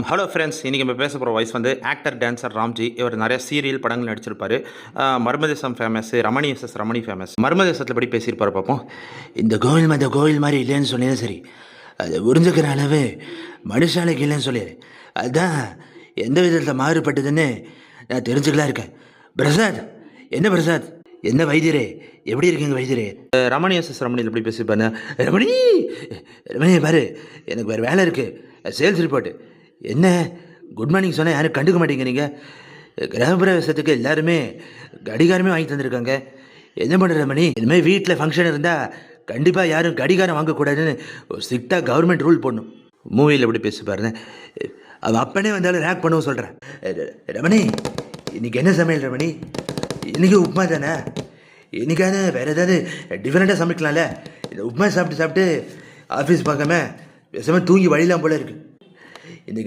Hello friends, இன்றைக்கி நம்ம பேச போகிற வாய்ஸ் வந்து ஆக்டர் டான்சர் ராம்ஜி. இவர் நிறைய சீரியல் படங்கள் நடிச்சிருப்பார். Marmadesam famous, Ramani SS Ramani famous. மர்மதேசத்தில் படி பேசியிருப்பார் பார்ப்போம். இந்த கோவில் மற்ற கோவில் மாதிரி இல்லைன்னு சொன்னீங்கன்னா சரி, அது உறிஞ்சிக்கிற அளவு மனுஷாலைக்கு இல்லைன்னு சொல்லிடு. அதுதான் எந்த விதத்தில் மாறுபட்டதுன்னு நான் தெரிஞ்சுக்கலாம் இருக்கேன். பிரசாத், என்ன பிரசாத், என்ன வைத்தியரே, எப்படி இருக்கீங்க வைத்தியரே? ரமணி எஸ்எஸ் ரமணியில் எப்படி பேசியிருப்பாரு. ரமணி ரமணி பாரு, எனக்கு வேறு வேலை இருக்குது. Sales report. என்ன குட் மார்னிங் சொன்னால் யாரும் கண்டுக்க மாட்டீங்க. நீங்கள் கிரகப்பிரவேசத்துக்கு எல்லாருமே கடிகாரமே வாங்கி தந்துருக்காங்க. என்ன பண்ணுற மணி, இனிமேல் வீட்டில் ஃபங்க்ஷன் இருந்தால் கண்டிப்பாக யாரும் கடிகாரம் வாங்கக்கூடாதுன்னு ஒரு ஸ்ட்ரிக்டாக கவர்மெண்ட் ரூல் போடணும். மூவியில் எப்படி பேசிப்பாருன்னு அவன் அப்பனே வந்தாலும் ரேக் பண்ணவும் சொல்கிறேன். ரமணி, இன்றைக்கி என்ன சமையல் ரமணி? இன்றைக்கி உப்புமா தானே? இன்றைக்கான வேறு ஏதாவது டிஃப்ரெண்ட்டாக சமைக்கலாம்ல? இந்த உப்புமா சாப்பிட்டு ஆஃபீஸ் பார்க்காம பேசாமல் தூங்கி வழியலாம் போல இருக்குது. இந்த